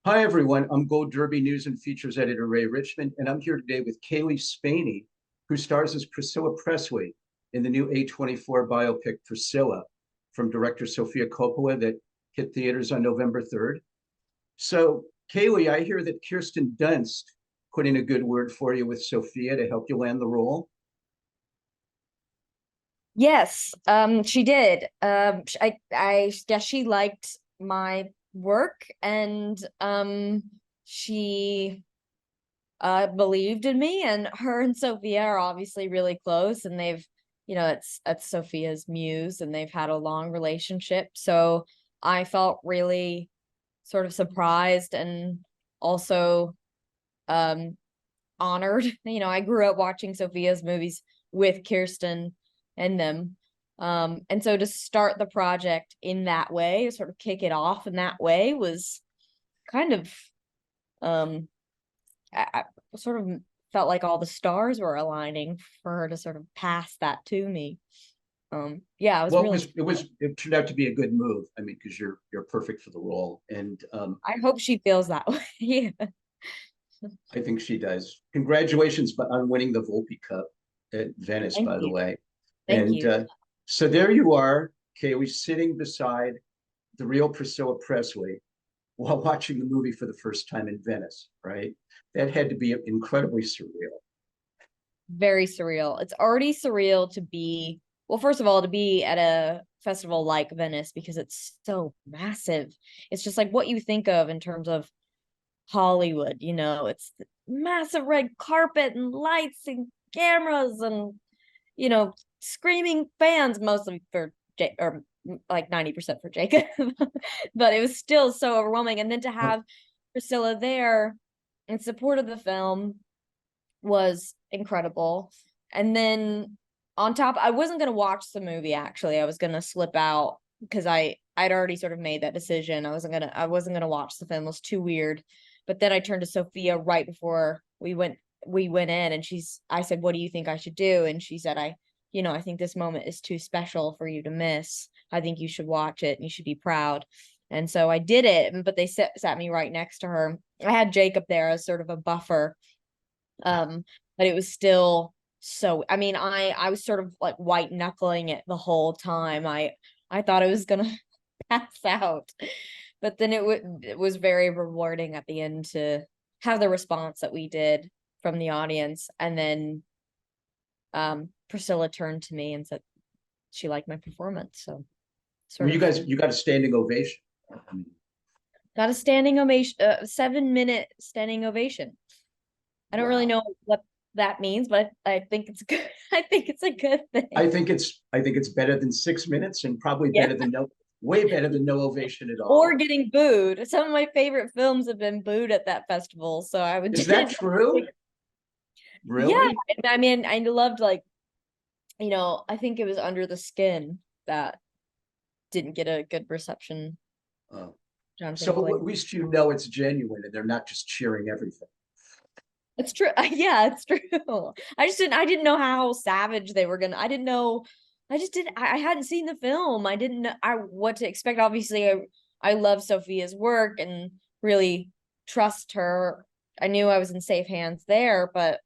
Hi, everyone. I'm Gold Derby News and Features Editor Ray Richmond, and I'm here today with Cailee Spaeny, who stars as Priscilla Presley in the new A24 biopic Priscilla from director Sofia Coppola that hit theaters on November 3rd. So, Cailee, I hear that Kirsten Dunst put in a good word for you with Sofia to help you land the role. Yes, she did. I guess she liked my work and she believed in me, and her and Sophia are obviously really close, and they've, it's Sophia's muse, and they've had a long relationship. So I felt really sort of surprised and also um honored. I grew up watching Sophia's movies with Kirsten in them. And so to start the project in that way, sort of kick it off in that way, was kind of um I sort of felt like all the stars were aligning for her to sort of pass that to me. Yeah, I was Well, really it turned out to be a good move. I mean, because you're perfect for the role, and I hope she feels that way. Yeah. I think she does. Congratulations on winning the Volpi Cup at Venice, Thank by the you. way. Thank And you. so there you are, Kaylee, sitting beside the real Priscilla Presley while watching the movie for the first time in Venice, right? That had to be incredibly surreal. Very surreal. It's already surreal to be, well, first of all, to be at a festival like Venice, because it's so massive. It's just like what you think of in terms of Hollywood, it's the massive red carpet and lights and cameras and, screaming fans, mostly for or like 90% for Jacob. But it was still so overwhelming. And then to Oh, have Priscilla there in support of the film was incredible. And then on top, I wasn't going to watch the movie, actually. I was going to slip out because I'd already sort of made that decision. I wasn't going to watch the film. It was too weird. But then I turned to Sophia right before we went in, and I said, "What do you think I should do?" And she said, I think this moment is too special for you to miss. I think you should watch it and you should be proud." And so I did it, but they sat me right next to her. I had Jacob there as sort of a buffer, but it was still so, I mean, I was sort of like white knuckling it the whole time. I thought I was gonna pass out, but then it was very rewarding at the end to have the response that we did from the audience. And then Priscilla turned to me and said she liked my performance. So well, sort of you got a standing ovation. I mean, got a standing ovation, 7-minute standing ovation. I don't really wow. know what that means, but I think it's good. I think it's a good thing. I think it's better than 6 minutes and probably Yeah. better than way better than no ovation at Or all. getting booed. Some of my favorite films have been booed at that festival, so I would Is that true? yeah, Really? I mean, I loved, like, I think it was Under the Skin that didn't get a good reception. Oh. Jonathan So Glazer. at least you know it's genuine and they're not just cheering everything. It's true. Yeah, it's true. I didn't know how savage they were gonna. I didn't know. I just didn't. I hadn't seen the film. I didn't know what to expect. Obviously, I love Sophia's work and really trust her. I knew I was in safe hands there, but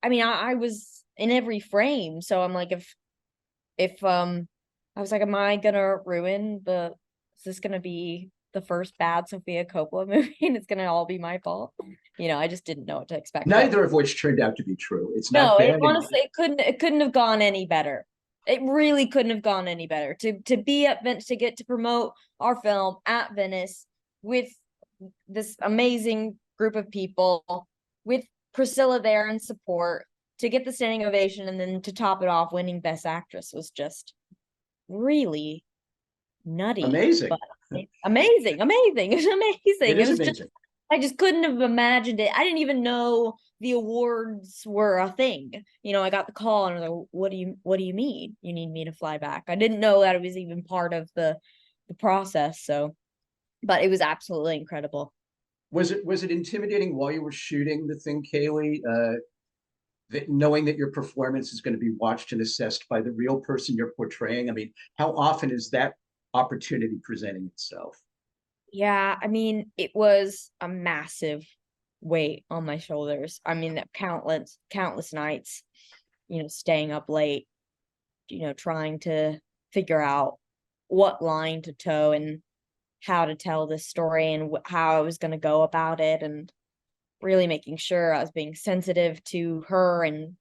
I mean, I was in every frame. So I'm like, if I was like, am I gonna ruin the? Is this gonna be the first bad Sofia Coppola movie, and it's gonna all be my fault? I just didn't know what to expect. But Neither of which turned out to be true. It's not no, it bad. And honestly, it couldn't have gone any better. It really couldn't have gone any better. To be at Venice, to get to promote our film at Venice with this amazing group of people, with Priscilla there in support, to get the standing ovation, and then to top it off, winning Best Actress was just really nutty, amazing. but amazing, amazing. It was It amazing. It is was just, amazing. I just couldn't have imagined it. I didn't even know the awards were a thing. I got the call and I was like, what do you mean? You need me to fly back? I didn't know that it was even part of the process. So, but it was absolutely incredible. Was it intimidating while you were shooting the thing, Kaylee? That knowing that your performance is going to be watched and assessed by the real person you're portraying. I mean, how often is that opportunity presenting itself? Yeah, I mean, it was a massive weight on my shoulders. I mean, that countless nights, staying up late, trying to figure out what line to toe and how to tell this story and how I was going to go about it, and really making sure I was being sensitive to her and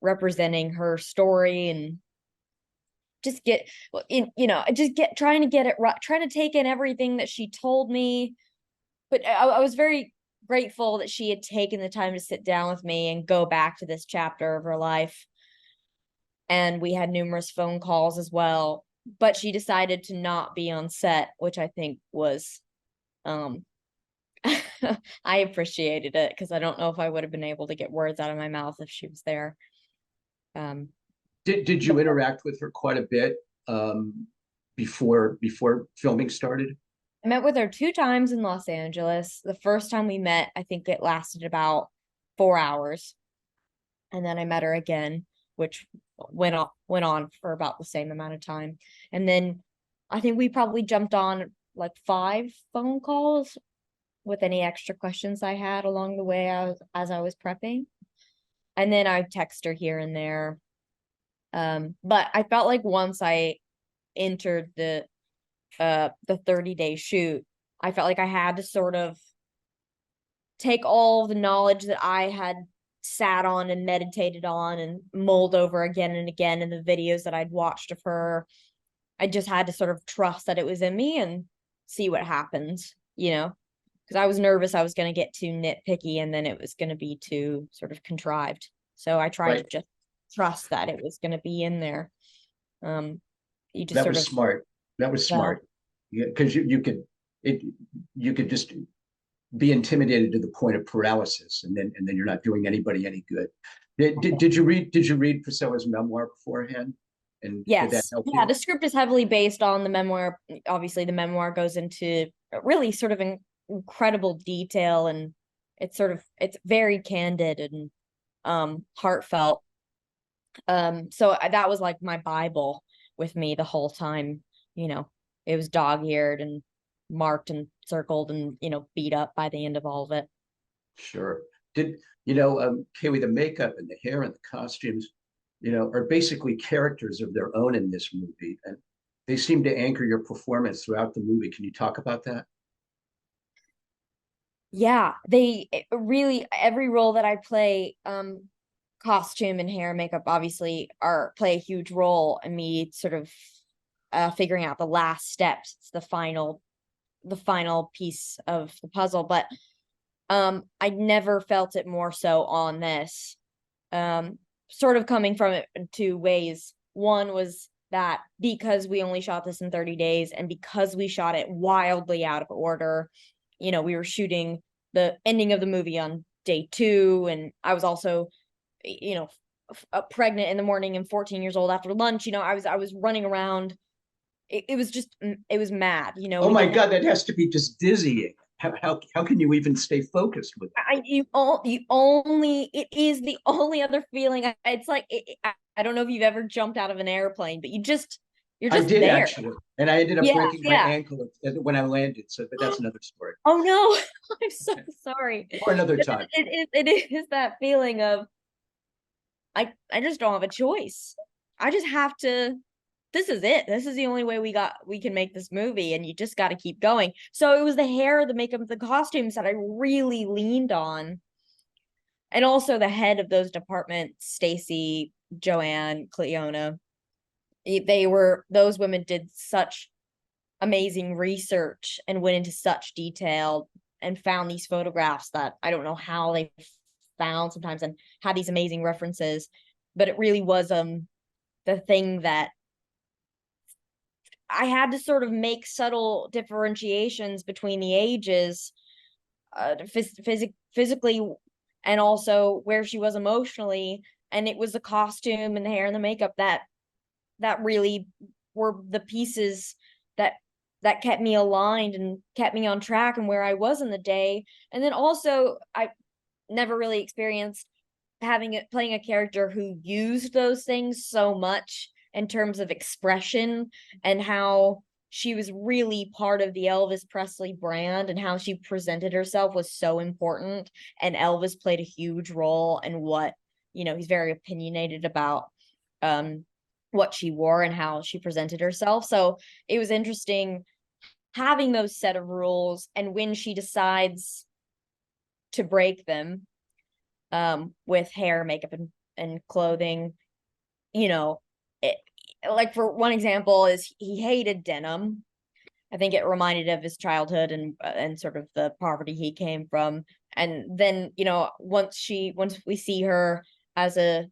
representing her story, and just get in, just get trying to get it right, trying to take in everything that she told me. But I was very grateful that she had taken the time to sit down with me and go back to this chapter of her life. And we had numerous phone calls as well. But she decided to not be on set, which I think was, um, I appreciated it, because I don't know if I would have been able to get words out of my mouth if she was there. Um, Did you interact with her quite a bit before filming started? I met with her 2 times in Los Angeles. The first time we met, I think it lasted about 4 hours. And then I met her again, which went on for about the same amount of time. And then I think we probably jumped on like 5 phone calls with any extra questions I had along the way as I was prepping. And then I text her here and there. But I felt like once I entered the 30-day shoot, I felt like I had to sort of take all the knowledge that I had sat on and meditated on and mulled over again and again in the videos that I'd watched of her. I just had to sort of trust that it was in me and see what happens, because I was nervous I was going to get too nitpicky and then it was going to be too sort of contrived. So I tried to Right. just trust that it was going to be in there. You just That sort was of, smart. That was yeah. smart. Yeah, because you could just be intimidated to the point of paralysis, and then you're not doing anybody any good. Did you read Priscilla's memoir beforehand? And did that Yes. help Yeah, you? the script is heavily based on the memoir. Obviously, the memoir goes into really sort of incredible detail, and it's very candid and heartfelt. So that was like my Bible with me the whole time. It was dog-eared and marked and circled and, beat up by the end of all of it. Sure. Kaylee, the makeup and the hair and the costumes, are basically characters of their own in this movie, and they seem to anchor your performance throughout the movie. Can you talk about that? Yeah, they really, every role that I play, costume and hair and makeup obviously are play a huge role in me sort of figuring out the last steps. It's the final piece of the puzzle. But I never felt it more so on this. Sort of coming from it in 2 ways. One was that because we only shot this in 30 days and because we shot it wildly out of order, we were shooting the ending of the movie on day 2, and I was also, pregnant in the morning and 14 years old after lunch. I was running around. It was just, it was mad. Oh We my didn't have, God, that has to be just dizzying. How can you even stay focused with that? it is the only other feeling. It's like, I don't know if you've ever jumped out of an airplane, but you're I just did there. actually, and I ended up Yeah, breaking my yeah. ankle when I landed. So, but that's another story Oh no, I'm so sorry. for another But time. it is that feeling of, I just don't have a choice. I just have to. This is it. This is the only way we can make this movie, and you just got to keep going. So it was the hair, the makeup, the costumes that I really leaned on, and also the head of those departments, Stacy, Joanne, Cleona. Those women did such amazing research and went into such detail and found these photographs that I don't know how they found sometimes, and had these amazing references. But it really was the thing that I had to sort of make subtle differentiations between the ages, physically, and also where she was emotionally. And it was the costume and the hair and the makeup that really were the pieces that kept me aligned and kept me on track and where I was in the day. And then also, I never really experienced playing a character who used those things so much in terms of expression, and how she was really part of the Elvis Presley brand, and how she presented herself was so important. And Elvis played a huge role in what, he's very opinionated about what she wore and how she presented herself. So it was interesting having those set of rules, and when she decides to break them, with hair, makeup, and clothing, it, like for one example is he hated denim. I think it reminded of his childhood and sort of the poverty he came from. And then, once we see her as a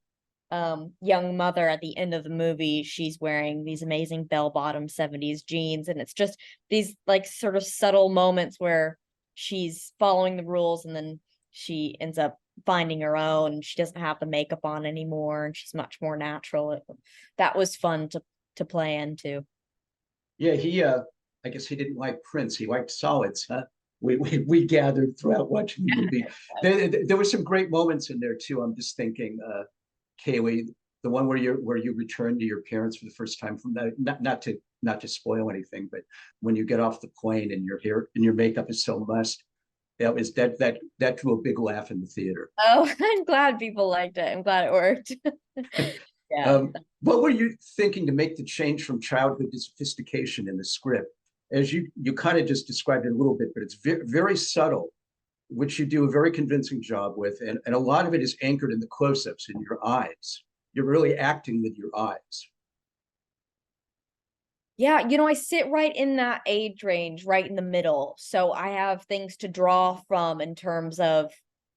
young mother at the end of the movie, she's wearing these amazing bell-bottom 70s jeans, and it's just these like sort of subtle moments where she's following the rules, and then she ends up finding her own. She doesn't have the makeup on anymore, and she's much more natural. That was fun to play into. Yeah, I guess he didn't like Prince. He liked solids, huh? We gathered throughout watching the movie. There were some great moments in there too. I'm just thinking, Cailee, the one where you return to your parents for the first time from that, not to spoil anything, but when you get off the plane and your hair and your makeup is so mussed, that drew a big laugh in the theater. Oh, I'm glad people liked it. I'm glad it worked. Yeah. What were you thinking to make the change from childhood to sophistication in the script? As you kind of just described it a little bit, but it's very, very subtle, which you do a very convincing job with. And a lot of it is anchored in the close-ups in your eyes. You're really acting with your eyes. Yeah, I sit right in that age range, right in the middle. So I have things to draw from in terms of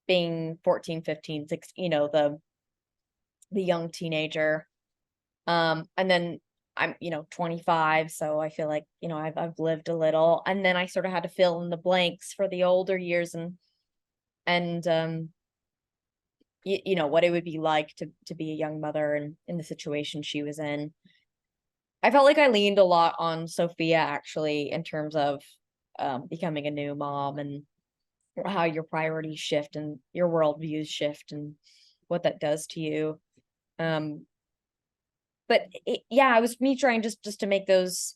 being 14, 15, 16, the young teenager. And then I'm, 25, so I feel like, I've lived a little. And then I sort of had to fill in the blanks for the older years, and what it would be like to be a young mother and in the situation she was in. I felt like I leaned a lot on Sofia, actually, in terms of becoming a new mom, and how your priorities shift and your worldviews shift and what that does to you. But it was me trying just to make those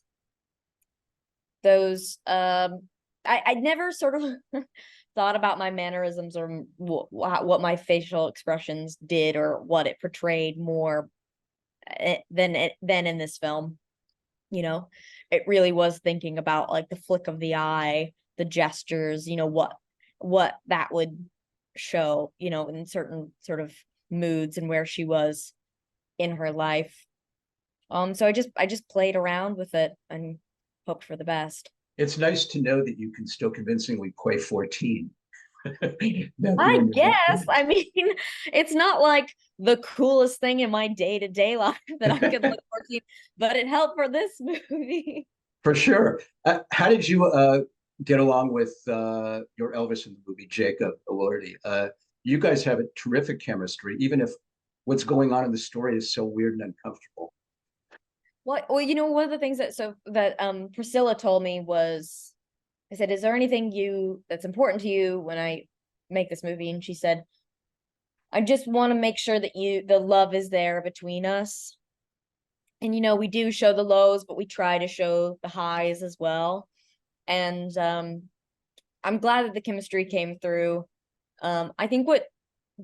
I never sort of thought about my mannerisms or what my facial expressions did or what it portrayed more than in this film. It really was thinking about like the flick of the eye, the gestures, what that would show, in certain sort of moods and where she was in her life. So I just played around with it and hoped for the best. It's nice to know that you can still convincingly play 14. I guess. I mean, it's not like the coolest thing in my day-to-day life that I could look 14, but it helped for this movie. For sure. How did you get along with your Elvis in the movie, Jacob Elordi? You guys have a terrific chemistry, even if what's going on in the story is so weird and uncomfortable. Well, one of the things that Priscilla told me was, I said, "Is there anything that's important to you when I make this movie?" And she said, "I just want to make sure that the love is there between us. And we do show the lows, but we try to show the highs as well." And I'm glad that the chemistry came through. I think what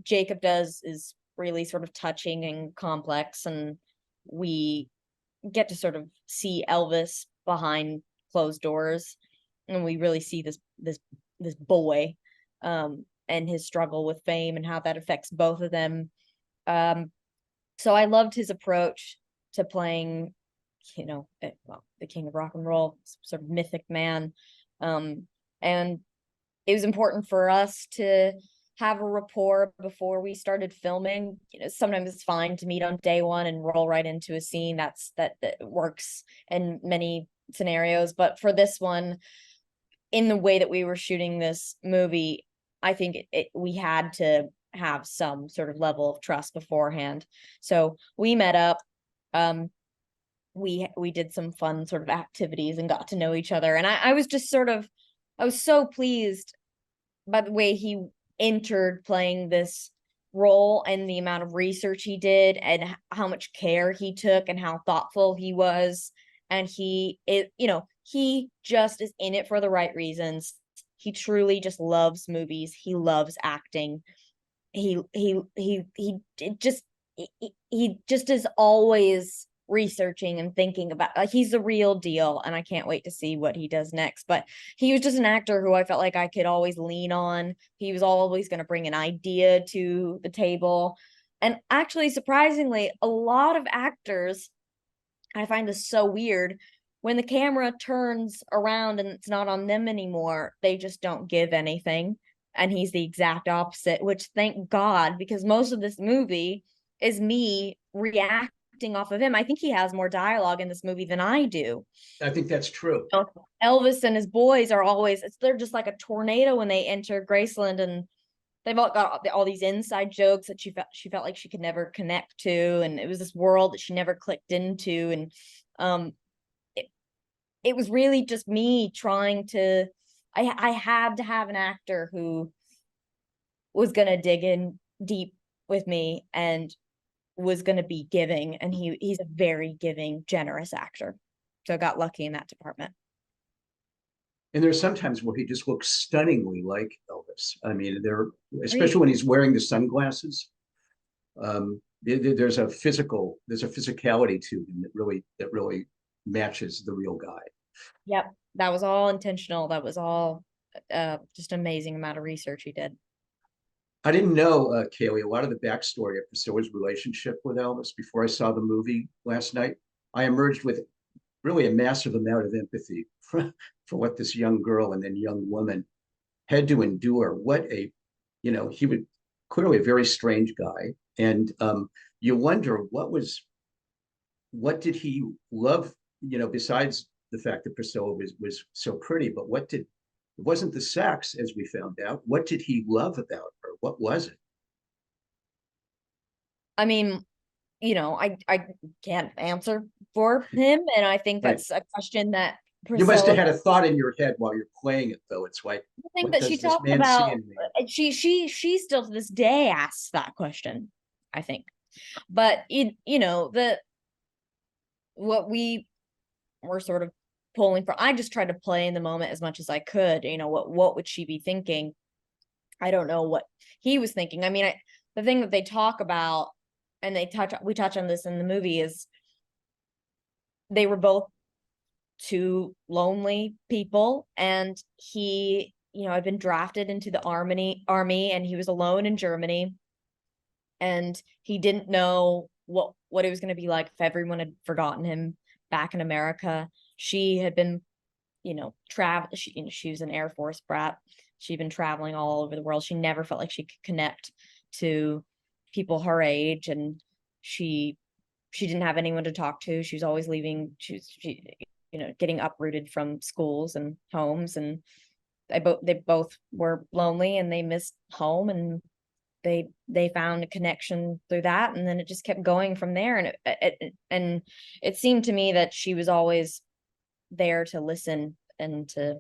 Jacob does is really sort of touching and complex, and we get to sort of see Elvis behind closed doors, and we really see this boy and his struggle with fame and how that affects both of them. So I loved his approach to playing, the king of rock and roll, sort of mythic man. And it was important for us to have a rapport before we started filming. Sometimes it's fine to meet on day one and roll right into a scene. That works in many scenarios, but for this one, in the way that we were shooting this movie, I think we had to have some sort of level of trust beforehand. So we met up. We did some fun sort of activities and got to know each other. And I was just I was so pleased by the way he entered playing this role and the amount of research he did and how much care he took and how thoughtful he was. and he just is in it for the right reasons. He truly just loves movies. He loves acting. He just is always researching and thinking about, like, he's the real deal, and I can't wait to see what he does next. But he was just an actor who I felt like I could always lean on. He was always going to bring an idea to the table. And actually, surprisingly, a lot of actors, I find this so weird, when the camera turns around and it's not on them anymore, they just don't give anything. And he's the exact opposite, which thank God, because most of this movie is me reacting off of him. I think he has more dialogue in this movie than I do. I think that's true. Elvis and his boys are always, they're just like a tornado when they enter Graceland, and they've all got all these inside jokes that she felt like she could never connect to, and it was this world that she never clicked into. And it was really just me trying to, I had to have an actor who was going to dig in deep with me and was going to be giving, and he's a very giving, generous actor. So I got lucky in that department. And there's sometimes where he just looks stunningly like Elvis. I mean, especially when he's wearing the sunglasses. There's a physicality to him that really matches the real guy. Yep, that was all intentional. That was all just amazing amount of research he did. I didn't know, Cailee, a lot of the backstory of Priscilla's relationship with Elvis before I saw the movie last night. I emerged with really a massive amount of empathy for what this young girl and then young woman had to endure. He was clearly a very strange guy. And you wonder what did he love, besides the fact that Priscilla was so pretty, but it wasn't the sex, as we found out. What did he love about her? What was it? I mean, I can't answer for him, and I think that's a question that Priscilla, you must have had a thought in your head while you're playing it, though. It's like, I think that she talked about, she still to this day asks that question, I think. But what we were sort of pulling for, I just tried to play in the moment as much as I could. What would she be thinking? I don't know what he was thinking. I mean, the thing that they talk about, and we touch on this in the movie, is they were both two lonely people, and he had been drafted into the army, and he was alone in Germany, and he didn't know what it was going to be like if everyone had forgotten him back in America. She had been she was an Air Force brat. She'd been traveling all over the world. She never felt like she could connect to people her age, and she didn't have anyone to talk to. She was always leaving. She getting uprooted from schools and homes, and they both were lonely, and they missed home, and they found a connection through that, and then it just kept going from there. And it seemed to me that she was always there to listen and to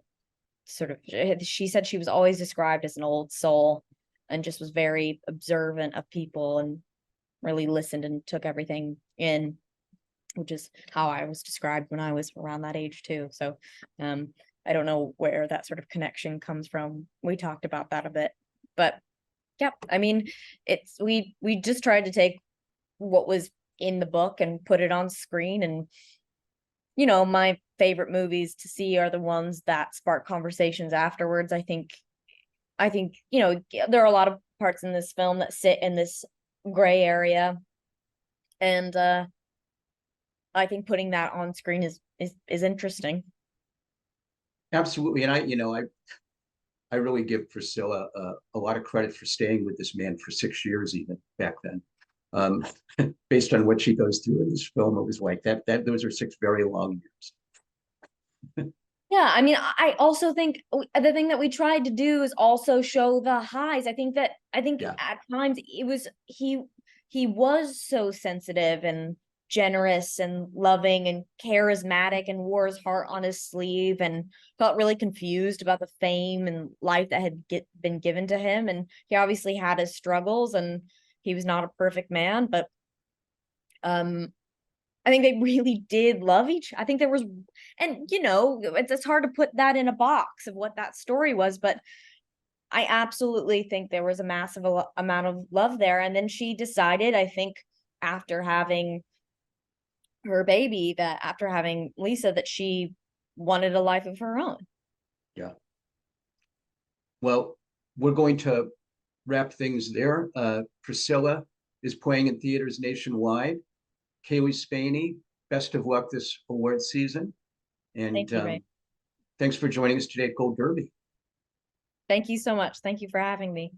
sort of, she said she was always described as an old soul, and just was very observant of people and really listened and took everything in, which is how I was described when I was around that age too. So I don't know where that sort of connection comes from. We talked about that a bit, but yeah, I mean, we just tried to take what was in the book and put it on screen. And my favorite movies to see are the ones that spark conversations afterwards. I think there are a lot of parts in this film that sit in this gray area, and I think putting that on screen is interesting. Absolutely. And I really give Priscilla a lot of credit for staying with this man for 6 years, even back then. Based on what she goes through in this film, it was like that those are 6 very long years. Yeah, I mean, I also think the thing that we tried to do is also show the highs. I think at times he was so sensitive and generous and loving and charismatic, and wore his heart on his sleeve, and felt really confused about the fame and life that had been given to him. And he obviously had his struggles, and he was not a perfect man, but I think they really did love I think there was, and you know, it's hard to put that in a box of what that story was, but I absolutely think there was a massive amount of love there. And then she decided, I think, after having her baby, that after having Lisa, that she wanted a life of her own. Yeah. Well, we're going to wrap things there. Priscilla is playing in theaters nationwide. Cailee Spaeny, best of luck this award season. And Thank you, Ray. thanks for joining us today at Gold Derby. Thank you so much. Thank you for having me.